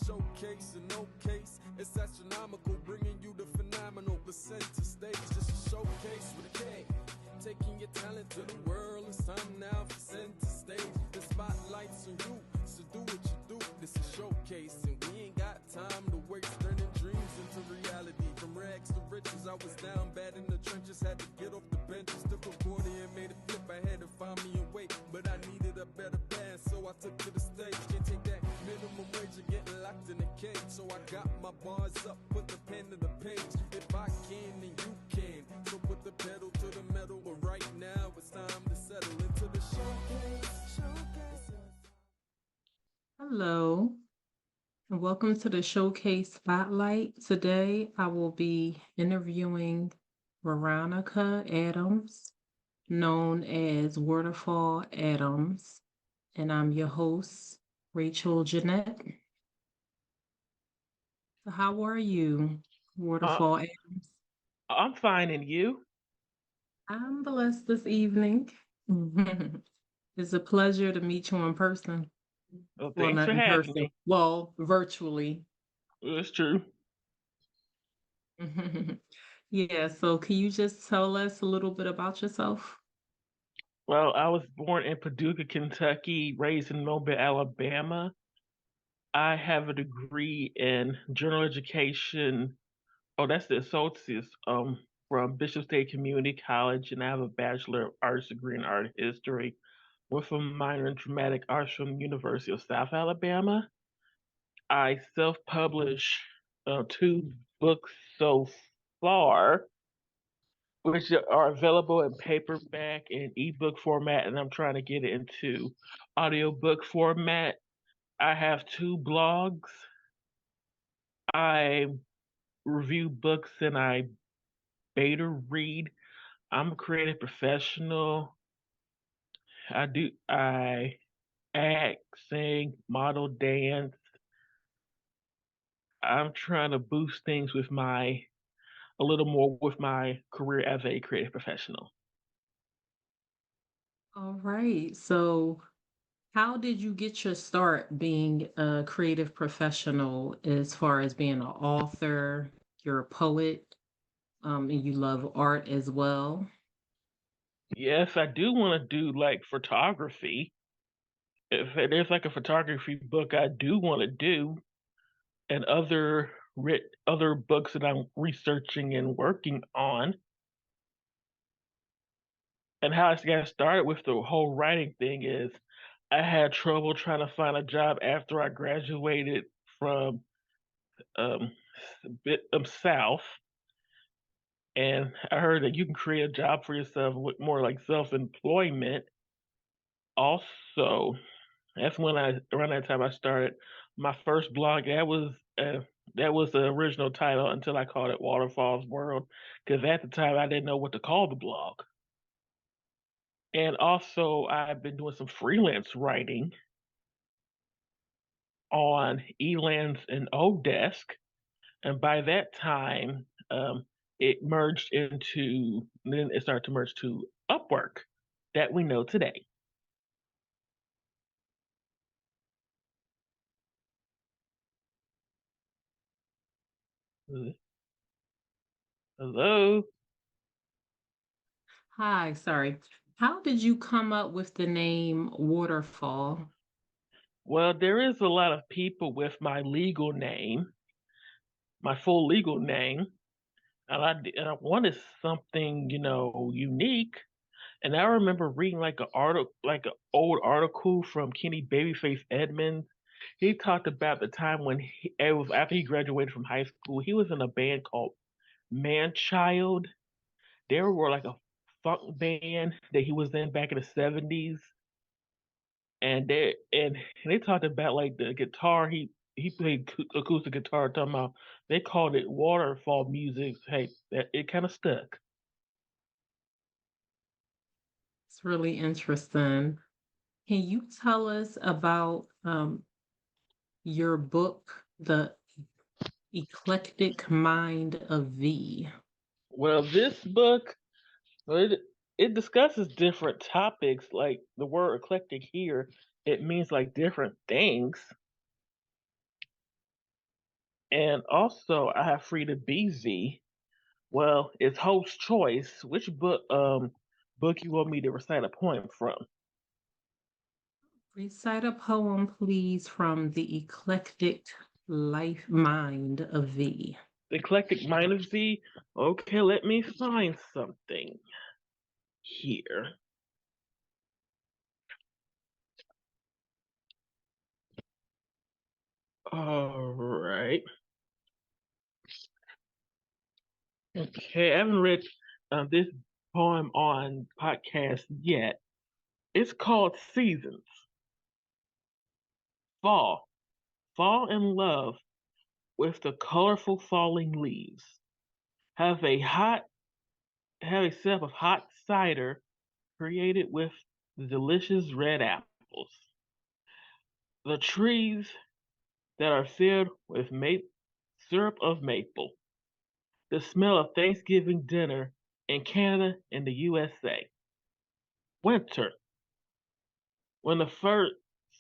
Showcase in no case, it's astronomical, bringing you the phenomenal. The center stage, just a showcase with a K. Taking your talent to the world, it's time now for center stage. The spotlight's on you, so do what you do. This is Showcase, and we ain't got time to waste, turning dreams into reality. From rags to riches, I was down bad in the trenches, had to get off the benches, took a 40 and made a flip. I had to find me a way, but I needed a better band, so I took to the stage. Can't take that minimum wage and getting locked in a cage, so I got my bars up, put the pen to the page. If I can, then you can, so put the pedal to the metal. But right now, it's time to settle into the showcase. Hello, and welcome to the Showcase Spotlight. Today, I will be interviewing Veronica Adams, known as Waterfall Adams, and I'm your host, Rachel Jeanette. So how are you, Uh, Waterfall Adams? I'm fine, and you? I'm blessed this evening. It's a pleasure to meet you in person. Well, Well, thanks not for in having person. me. Well, virtually. That's true. Yeah, so can you just tell us a little bit about yourself? Well, I was born in Paducah, Kentucky, raised in Mobile, Alabama. I have a degree in general education. Oh, that's the associate's from Bishop State Community College, and I have a Bachelor of Arts degree in art history with a minor in dramatic arts from the University of South Alabama. I self-publish two books so far, which are available in paperback and ebook format, and I'm trying to get it into audiobook format. I have two blogs. I review books and I beta read. I'm a creative professional. I act, sing, model, dance. I'm trying to boost things with my a little more with my career as a creative professional. All right. So, how did you get your start being a creative professional as far as being an author? You're a poet, and you love art as well. Yes, I do want to do like photography. If there's like a photography book I do want to do, and other books that I'm researching and working on, and how I got started with the whole writing thing is I had trouble trying to find a job after I graduated from um bit of South, and I heard that you can create a job for yourself with more like self-employment. Also, that's when I around that time I started my first blog. That was the original title until I called it Waterfall's World, because at the time I didn't know what to call the blog. And also, I've been doing some freelance writing on Elance and Odesk, and by that time, then it started to merge to Upwork that we know today. Hello. Hi, sorry. How did you come up with the name Waterfall? Well, there is a lot of people with my full legal name, and I wanted something, unique. And I remember reading like an old article from Kenny Babyface Edmonds. He talked about the time when it was after he graduated from high school. He was in a band called Manchild. They were like a funk band that he was in back in the '70s, and they talked about like the guitar he played acoustic guitar. Talking about they called it waterfall music. Hey, that it kind of stuck. It's really interesting. Can you tell us about your book, The Eclectic Mind of V? Well, this book well, it discusses different topics. Like the word eclectic here, it means like different things. And also, I have Frida BZ. Well, it's host choice. Which book you want me to recite a poem from? Recite a poem, please, from the eclectic life mind of V. The Eclectic Mind of Z. Okay, let me find something here. All right. Okay, I haven't read this poem on podcast yet. It's called Seasons. Fall. Fall in love with the colorful falling leaves. Have a hot, have a sip of hot cider created with the delicious red apples. The trees that are filled with syrup of maple. The smell of Thanksgiving dinner in Canada and the USA. Winter, when the first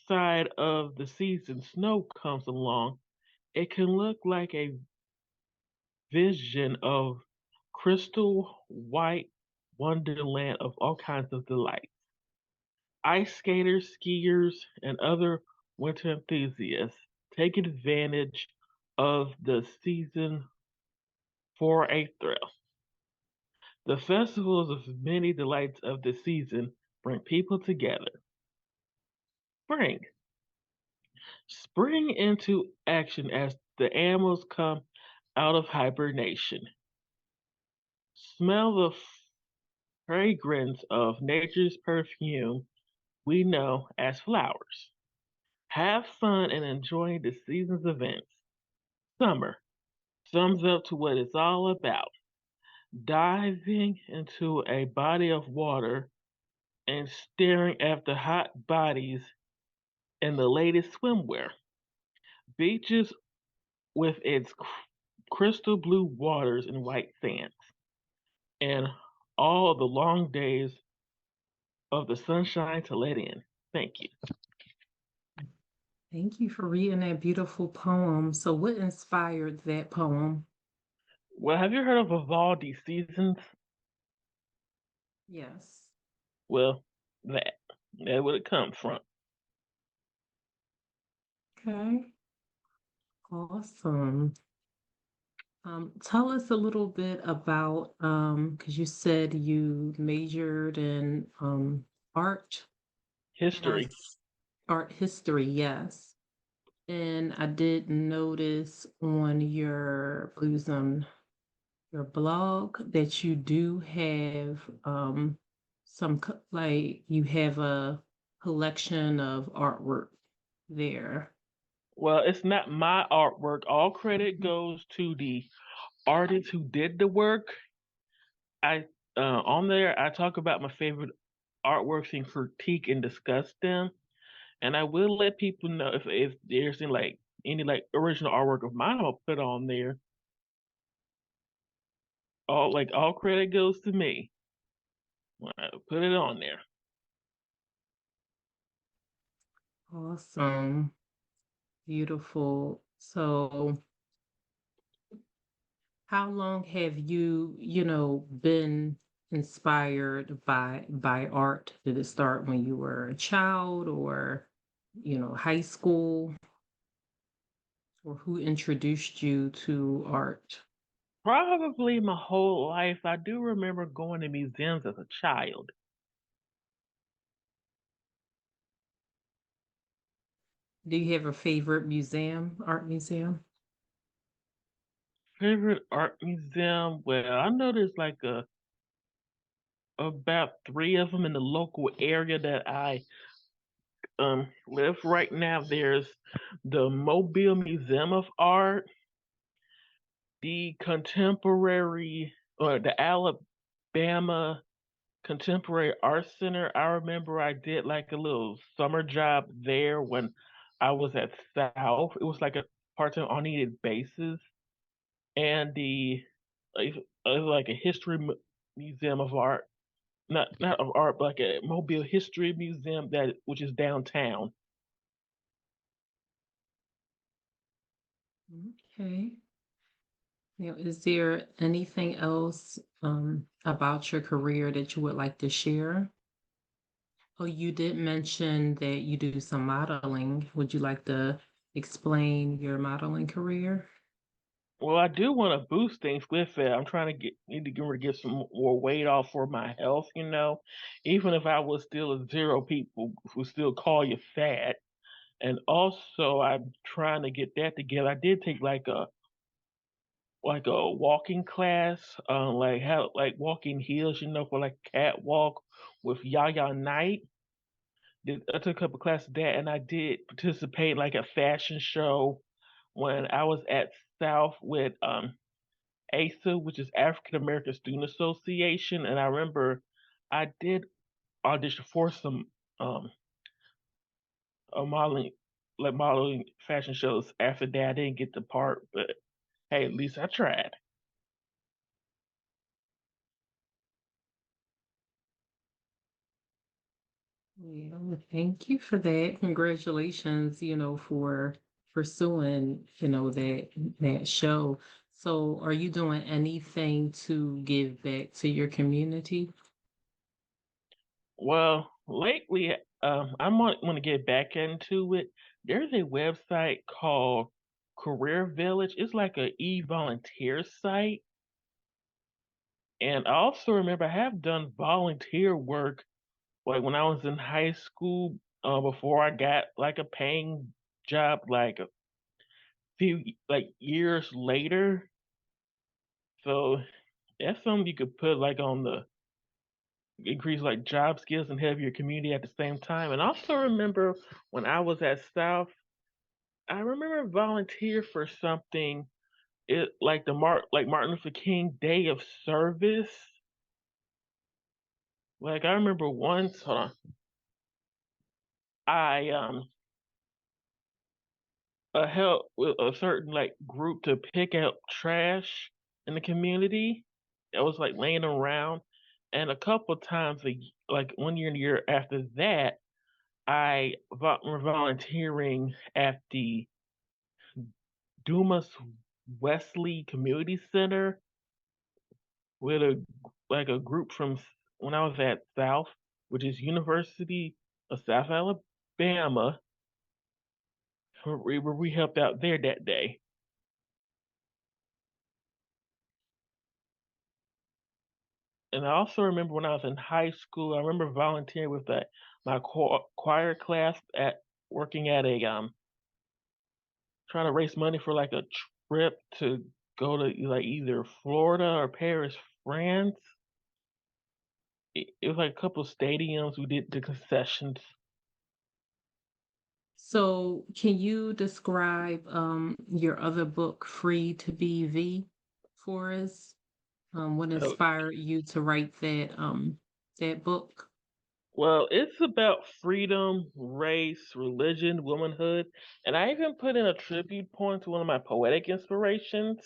side of the season snow comes along, it can look like a vision of crystal white wonderland of all kinds of delights. Ice skaters, skiers, and other winter enthusiasts take advantage of the season for a thrill. The festivals of many delights of the season bring people together. Spring. Spring into action as the animals come out of hibernation. Smell the fragrance of nature's perfume we know as flowers. Have fun and enjoy the season's events. Summer sums up to what it's all about. Diving into a body of water and staring at the hot bodies in the latest swimwear. Beaches with its crystal blue waters and white sands, and all the long days of the sunshine to let in. Thank you. Thank you for reading that beautiful poem. So, what inspired that poem? Well, have you heard of Vivaldi Seasons? Yes. Well, that. That's where it comes from. Okay. Awesome. Tell us a little bit about, because you said you majored in art and History. art history, yes. And I did notice on your your blog that you do have like you have a collection of artwork there. Well, it's not my artwork. All credit goes to the artist who did the work. I on there I talk about my favorite artworks and critique and discuss them. And I will let people know if there's any like original artwork of mine I'll put on there. All credit goes to me. I put it on there. Awesome. Beautiful. So, how long have you been inspired by art? Did it start when you were a child or high school? Or who introduced you to art? Probably my whole life. I do remember going to museums as a child. Do you have a favorite museum, art museum? Favorite art museum? Well, I know there's about three of them in the local area that I live right now. There's the Mobile Museum of Art, the Contemporary or the Alabama Contemporary Art Center. I remember I did like a little summer job there when I was at South. It was like a part-time unneeded basis, and the like, like a museum of art, not of art, but like a Mobile History Museum that which is downtown. Okay. Is there anything else about your career that you would like to share? Oh, you did mention that you do some modeling. Would you like to explain your modeling career? Well, I do want to boost things with it. I'm trying to need to get some more weight off for my health, you know. Even if I was still a zero, people would still call you fat. And also, I'm trying to get that together. I did take like a walking class, like how like walking heels, you know, for like catwalk with Yaya Knight. I took a couple classes of that, and I did participate like a fashion show when I was at South with ASA, which is African American Student Association, and I remember I did audition for some um modeling modeling fashion shows. After that, I didn't get the part, but hey, at least I tried. Yeah, well, thank you for that. Congratulations, for pursuing, that show. So, are you doing anything to give back to your community? Well, lately, I want to get back into it. There's a website called Career Village. It's like a e-volunteer site. And I also remember I have done volunteer work like when I was in high school, before I got like a paying job like a few like years later. So that's something you could put like on the increase like job skills and help your community at the same time. And I also remember when I was at South, I remember volunteer for something it like Martin Luther King Day of Service. Like I remember once, hold on, I helped with a certain like group to pick up trash in the community that was like laying around, and a couple times like 1 year and a year after that, I were volunteering at the Dumas Wesley Community Center with a group from when I was at South, which is University of South Alabama, where we helped out there that day. And I also remember when I was in high school, I remember volunteering with my choir class at working at a trying to raise money for like a trip to go to like either Florida or Paris, France. It was like a couple of stadiums. We did the concessions. So, can you describe your other book, Free to Be V, for us? What Oh, inspired you to write that book? well, it's about freedom, race, religion, womanhood, and I even put in a tribute poem to one of my poetic inspirations.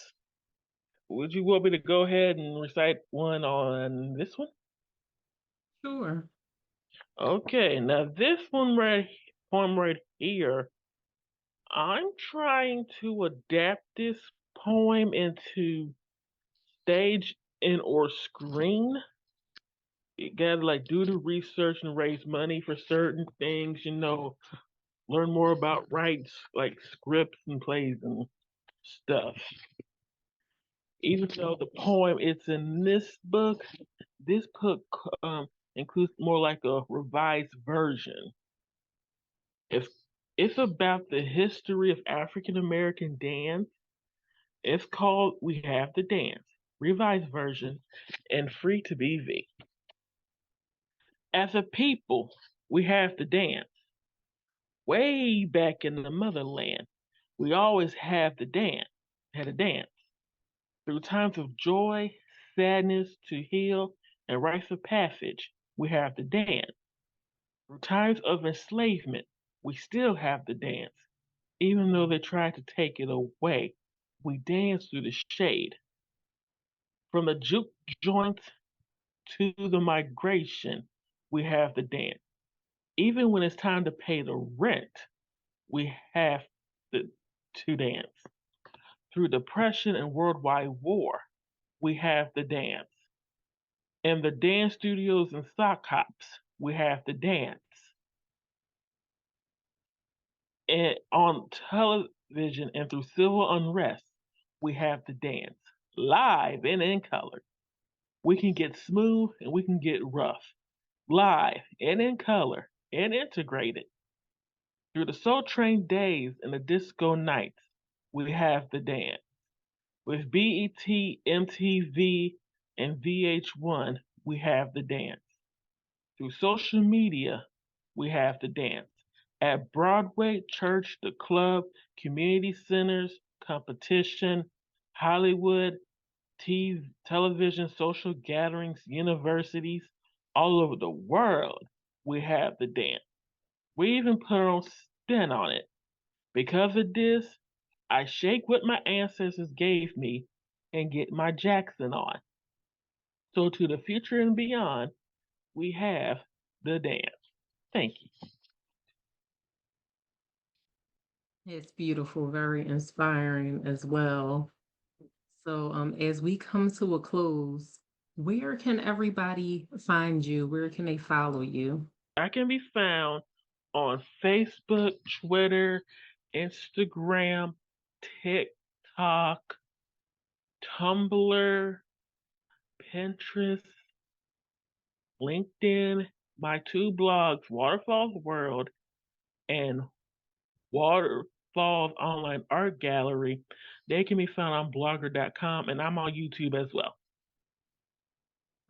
Would you want me to go ahead and recite one on this one? Sure. Okay, now this poem right here, I'm trying to adapt this poem into stage and or screen. You gotta like do the research and raise money for certain things, learn more about rights like scripts and plays and stuff. Even though the poem it's in this book includes more like a revised version. It's it's about the history of African American dance. It's called We Have the Dance, revised version, and free to be V. As a people, we have to dance. Way back in the motherland, we always have to dance, had to dance. Through times of joy, sadness, to heal, and rites of passage, we have to dance. Through times of enslavement, we still have to dance. Even though they tried to take it away, we dance through the shade. From the juke joints to the migration, we have to dance. Even when it's time to pay the rent, we have to dance. Through depression and worldwide war, we have the dance. In the dance studios and sock hops, we have the dance. And on television and through civil unrest, we have the dance. Live and in color. We can get smooth and we can get rough. Live and in color and integrated. Through the Soul Train days and the disco nights, we have the dance. With BET, MTV, and VH1, we have the dance. Through social media, we have the dance. At Broadway, church, the club, community centers, competition, Hollywood, television, social gatherings, universities, all over the world, we have the dance. We even put our own spin on it. Because of this, I shake what my ancestors gave me and get my Jackson on. So to the future and beyond, we have the dance. Thank you. It's beautiful, very inspiring as well. So, as we come to a close, where can everybody find you? Where can they follow you? I can be found on Facebook, Twitter, Instagram, TikTok, Tumblr, Pinterest, LinkedIn, my two blogs, Waterfall's World and Waterfall's Online Art Gallery. They can be found on blogger.com, and I'm on YouTube as well.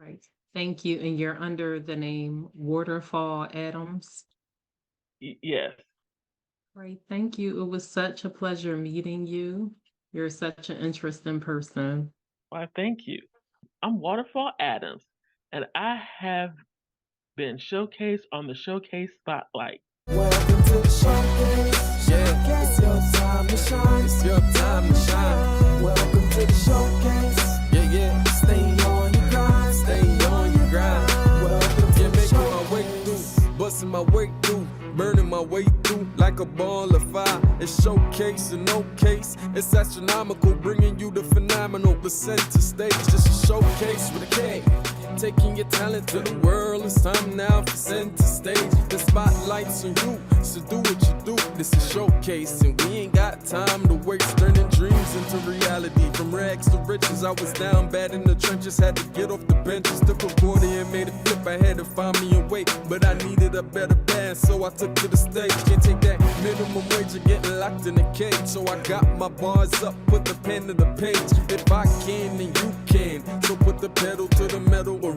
Right. Thank you. And you're under the name Waterfall Adams. Yes. Right. Thank you. It was such a pleasure meeting you. You're such an interesting person. Why, thank you. I'm Waterfall Adams, and I have been showcased on the Showcase Spotlight. Welcome to the showcase. Yeah, it's your time to shine. It's your time to shine. Welcome to the showcase. Yeah, yeah. Stay on your grind. Stay on your grind. Welcome to the showcase. My way through, busting my way through, burning my way through like a ball of fire. It's showcase and no case. It's astronomical, bringing you the phenomenal. But center stage, just a showcase with a K. Taking your talent to the world, it's time now for center stage. The spotlight's on you, so do what you do. This is Showcase, and we ain't got time to waste. Turning dreams into reality. From rags to riches, I was down bad in the trenches. Had to get off the benches, took a 40 and made it flip. I had to find me a way, but I needed a better band, so I took to the stage. Can't take that minimum wage of getting locked in a cage. So I got my bars up, put the pen to the page. If I can, then you can. So put the pedal to the metal or